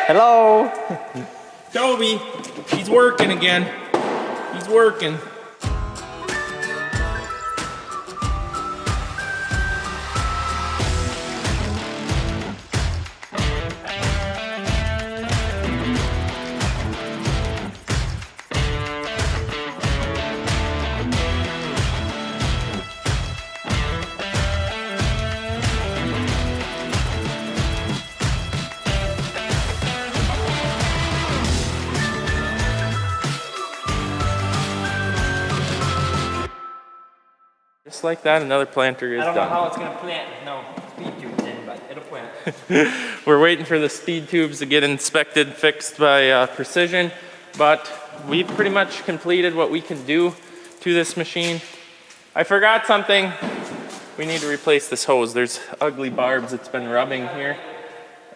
Hello. Toby, he's working again. He's working. Just like that, another planter is done. I don't know how it's gonna plant. No speed tubes in, but it'll plant. We're waiting for the speed tubes to get inspected, fixed by Precision, but we've pretty much completed what we can do to this machine. I forgot something. We need to replace this hose. There's ugly barbs that's been rubbing here,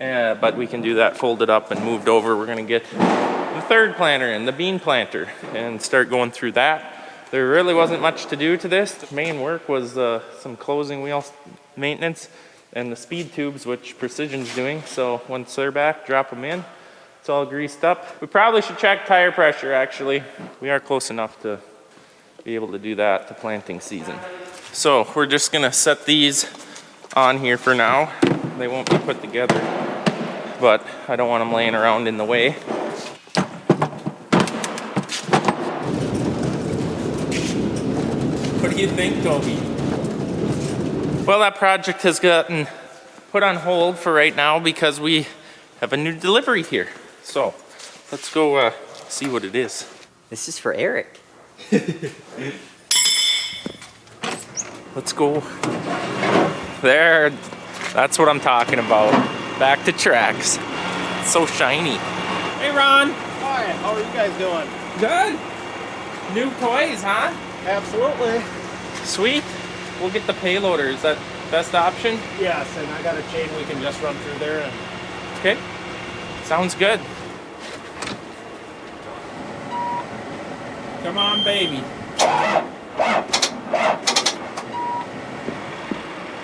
but we can do that, fold it up and moved over. We're gonna get the third planter in, the bean planter, and start going through that. There really wasn't much to do to this. The main work was some closing wheel maintenance and the speed tubes, which Precision's doing. So once they're back, drop them in. It's all greased up. We probably should check tire pressure, actually. We are close enough to be able to do that to planting season. So we're just gonna set these on here for now. They won't be put together, but I don't want them laying around in the way. What do you think, Toby? Well, that project has gotten put on hold for right now because we have a new delivery here. So let's go see what it is. This is for Eric. Let's go. There, that's what I'm talking about. Back to tracks. It's so shiny. Hey, Ron. Hi, how are you guys doing? Good. New toys, huh? Absolutely. Sweet. We'll get the payloader. Is that best option? Yes, and I got a chain we can just run through there. And Okay. Sounds good. Come on, baby.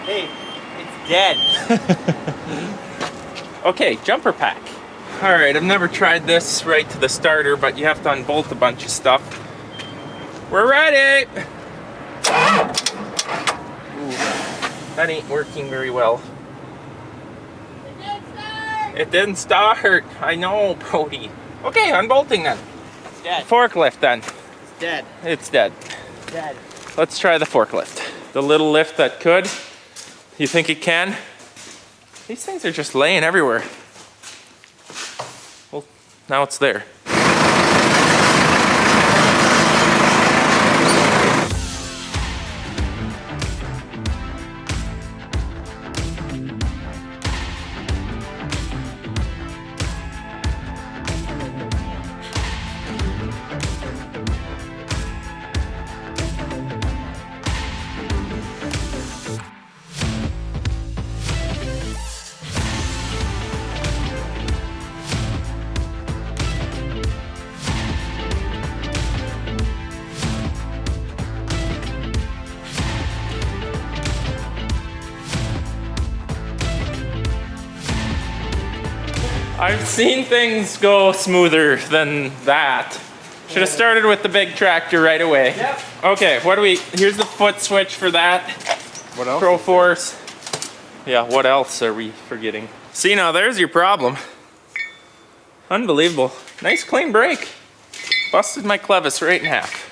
Hey, it's dead. Okay, jumper pack. All right, I've never tried this right to the starter, but you have to unbolt a bunch of stuff. We're ready. Ooh, that ain't working very well. It didn't start. I know, Brody. Okay, unbolting then. It's dead. Forklift then. It's dead. It's dead. Dead. Let's try the forklift. The little lift that could. You think it can? These things are just laying everywhere. Well, now it's there. I've seen things go smoother than that. Should have started with the big tractor right away. Yep. Okay, what do we, here's the foot switch for that. what else? Pro Force. Yeah, what else are we forgetting? See, now there's your problem. Unbelievable. Nice clean brake. Busted my clevis right in half.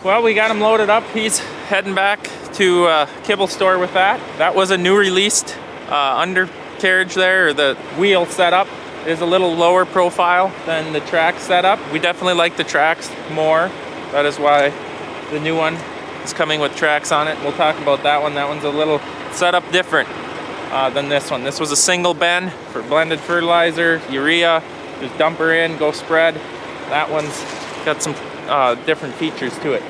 Well, we got him loaded up. He's heading back to kibble store with that. That was a new released undercarriage there, or the wheel setup is a little lower profile than the track setup. We definitely like the tracks more. That is why the new one is coming with tracks on it. We'll talk about that one. That one's a little set up different than this one. This was a single bin for blended fertilizer, urea. Just dump her in, go spread. That one's got some different features to it.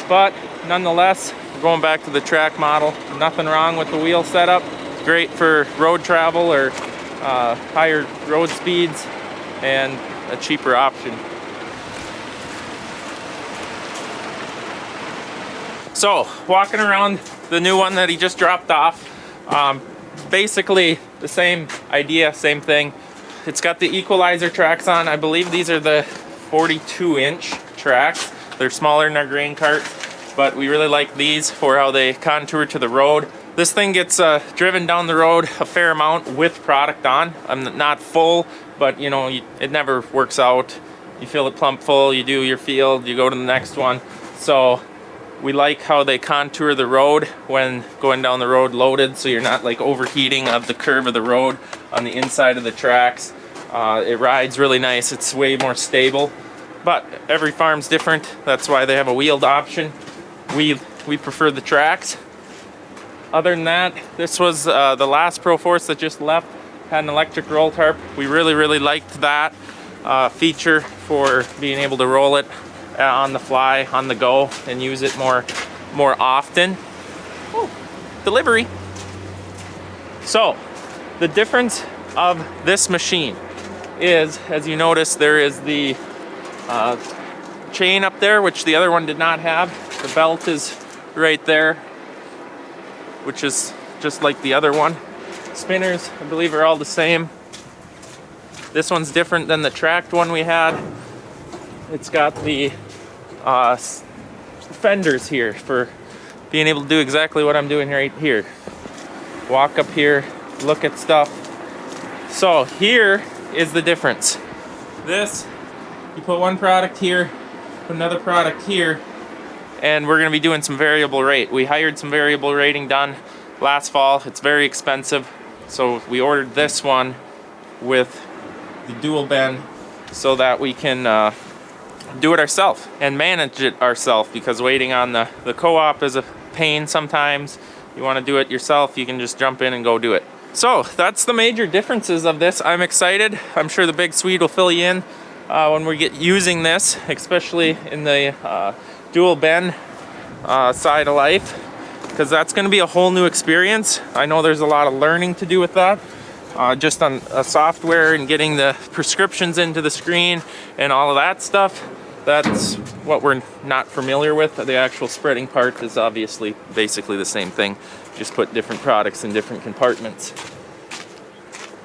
But nonetheless, we're going back to the track model. Nothing wrong with the wheel setup. It's great for road travel or higher road speeds and a cheaper option. So, walking around the new one that he just dropped off, basically the same idea, same thing. It's got the equalizer tracks on. I believe these are the 42-inch tracks. They're smaller than our grain cart, but we really like these for how they contour to the road. This thing gets driven down the road a fair amount with product on. I'm not full, but you know, it never works out. You fill it plump full, you do your field, you go to the next one. So we like how they contour the road when going down the road loaded, so you're not like overheating of the curve of the road on the inside of the tracks. It rides really nice. It's way more stable, but every farm's different. That's why they have a wheeled option. We prefer the tracks. Other than that, this was the last Pro Force that just left. Had an electric roll tarp. We really liked that feature for being able to roll it on the fly, on the go, and use it more often. Oh, delivery. So the difference of this machine is, as you notice, there is the chain up there, which the other one did not have. The belt is right there, which is just like the other one. Spinners, I believe, are all the same. This one's different than the tracked one we had. It's got the fenders here for being able to do exactly what I'm doing right here. Walk up here, look at stuff. So here is the difference. This, you put one product here, put another product here, and we're gonna be doing some variable rate. We hired some variable rating done last fall. It's very expensive. So we ordered this one with the dual bend so that we can do it ourselves and manage it ourselves, because waiting on the co-op is a pain sometimes. You want to do it yourself, you can just jump in and go do it. So that's the major differences of this. I'm excited. I'm sure the big Swede will fill you in when we get using this, especially in the dual bend side of life, because that's going to be a whole new experience. I know there's a lot of learning to do with that. Just on software and getting the prescriptions into the screen and all of that stuff. That's what we're not familiar with. The actual spreading part is obviously basically the same thing. Just put different products in different compartments.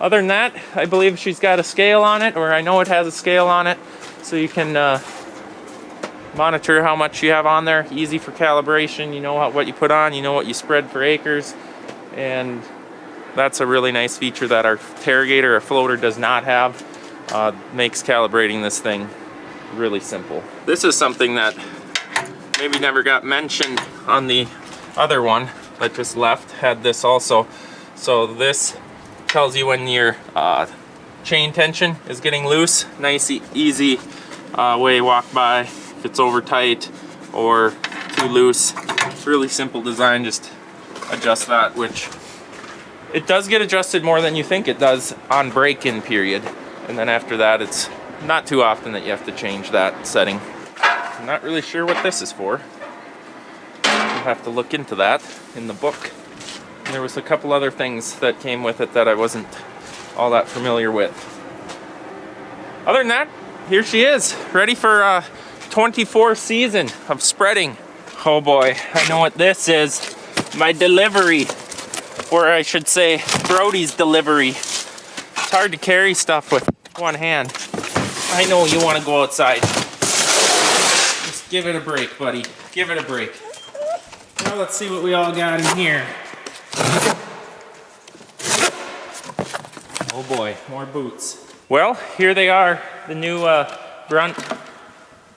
Other than that, I believe she's got a scale on it, or I know it has a scale on it, so you can monitor how much you have on there. Easy for calibration. You know what you put on, you know what you spread for acres, and that's a really nice feature that our Terrogator or floater does not have. Makes calibrating this thing really simple. This is something that maybe never got mentioned on the other one that just left. Had this also. So this tells you when your chain tension is getting loose. Nice, easy way to walk by. If it's over tight or too loose. It's really simple design. Just adjust that, which it does get adjusted more than you think it does on break-in period. And then after that, it's not too often that you have to change that setting. I'm not really sure what this is for. We'll have to look into that in the book. And there was a couple other things that came with it that I wasn't all that familiar with. Other than that, here she is, ready for 24 season of spreading. Oh boy, I know what this is. My delivery. Or I should say, Brody's delivery. It's hard to carry stuff with one hand. I know you want to go outside. Just give it a break, buddy. Give it a break. Now let's see what we all got in here. Oh boy, more boots. Well, here they are, the new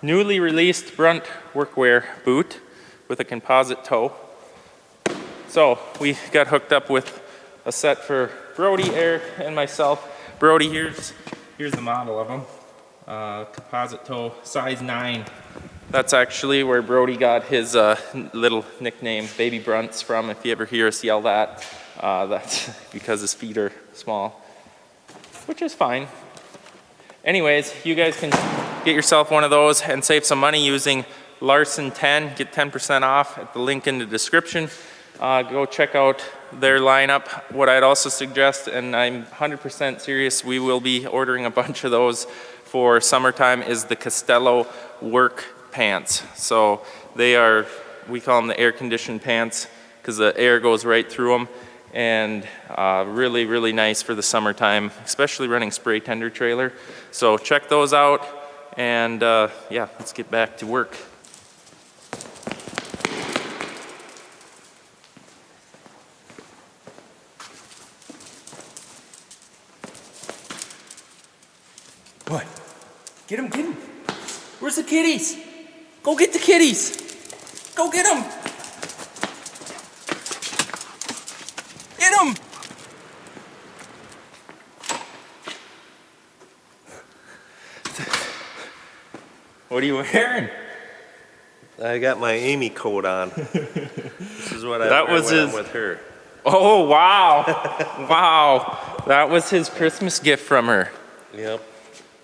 newly released Brunt workwear boot with a composite toe. So we got hooked up with a set for Brody, Eric, and myself. Brody, here's the model of them. Composite toe, size 9. That's actually where Brody got his little nickname, Baby Brunts, from. If you ever hear us yell that, that's because his feet are small, which is fine. Anyways, you guys can get yourself one of those and save some money using Larson 10. Get 10% off at the link in the description. Go check out their lineup. What I'd also suggest, and I'm 100% serious, we will be ordering a bunch of those for summertime, is the Costello work pants. So they are, we call them the air conditioned pants because the air goes right through them, and really, really nice for the summertime, especially running spray tender trailer. So check those out, and yeah, let's get back to work. What? Get him, get him. Where's the kitties? Go get the kitties. Go get them. Get them. What are you wearing? I got my Amy coat on. This is what I That wear was when his- I'm with her. Oh, wow. Wow. That was his Christmas gift from her. Yep.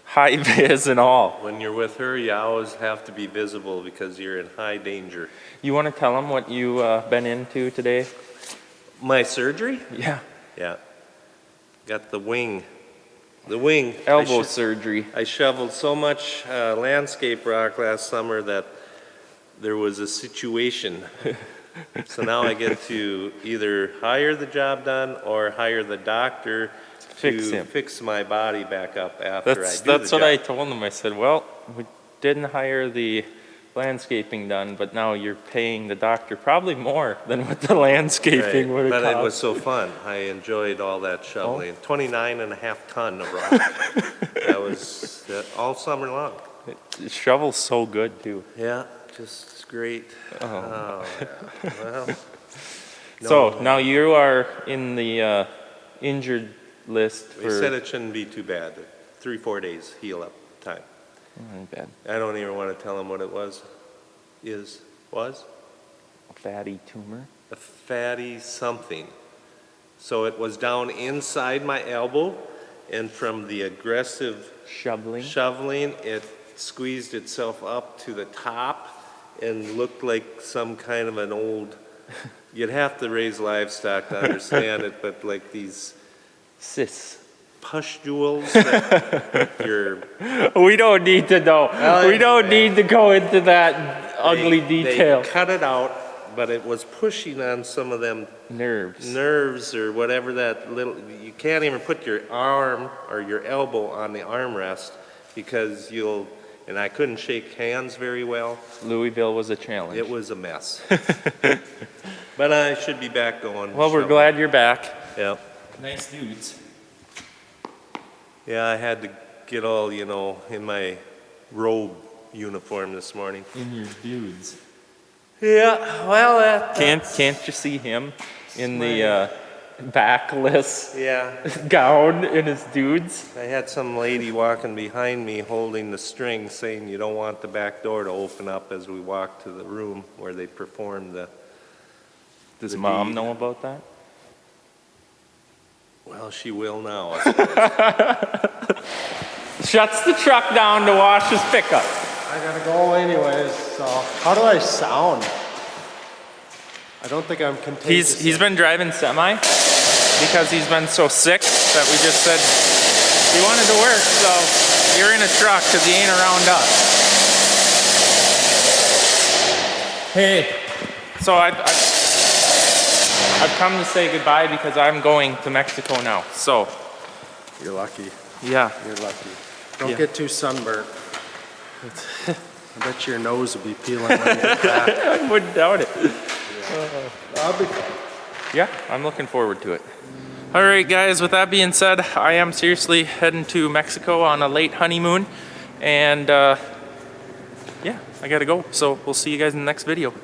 High vis and all. When you're with her, you always have to be visible because you're in high danger. You want to tell him what you been into today? My surgery? Yeah. Yeah. Got the wing. The wing. Elbow surgery. I shoveled so much landscape rock last summer that there was a situation. So now I get to either hire the job done or hire the doctor to fix my body back up after I do the job. That's what I told him. I said, well, we didn't hire the landscaping done, but now you're paying the doctor probably more than what the landscaping would have cost. But it was so fun. I enjoyed all that shoveling. 29.5 ton of rock. That was all summer long. It shovels so good too. Yeah, just great. Oh, yeah. Well, So now you are in the injured list for... we said it shouldn't be too bad. 3-4 days heal up time. Not bad. I don't even want to tell him what it was. A fatty tumor. A fatty something. So it was down inside my elbow, and from the aggressive shoveling, it squeezed itself up to the top and looked like some kind of an old, you'd have to raise livestock to understand it, but like these cysts. Pustules that you're... We don't need to know. We don't need to go into that ugly detail. They cut it out, but it was pushing on some of them nerves or whatever that little... You can't even put your arm or your elbow on the armrest because you'll... And I couldn't shake hands very well. Louisville was a challenge. It was a mess. But I should be back going. Well, we're glad you're back. Yep. Nice dudes. Yeah, I had to get all, you know, in my robe uniform this morning. In your dudes. Yeah, well, Can't you see him in the backless yeah. gown in his dudes? I had some lady walking behind me holding the string saying you don't want the back door to open up as we walk to the room where they perform the... Does Mom know about that? Well, she will now, I suppose. Shuts the truck down to wash his pickup. I gotta go anyways, so how do I sound? I don't think I'm contagious. He's been driving semi because he's been so sick that we just said he wanted to work, so you're in a truck because he ain't around us. Hey. So I've come to say goodbye because I'm going to Mexico now. So You're lucky. yeah, You're lucky. Don't get too sunburnt. I bet your nose will be peeling when you get back. I wouldn't doubt it. I'll be fine. Yeah, I'm looking forward to it. All right, guys, with that being said, I am seriously heading to Mexico on a late honeymoon. And yeah, I gotta go. So we'll see you guys in the next video.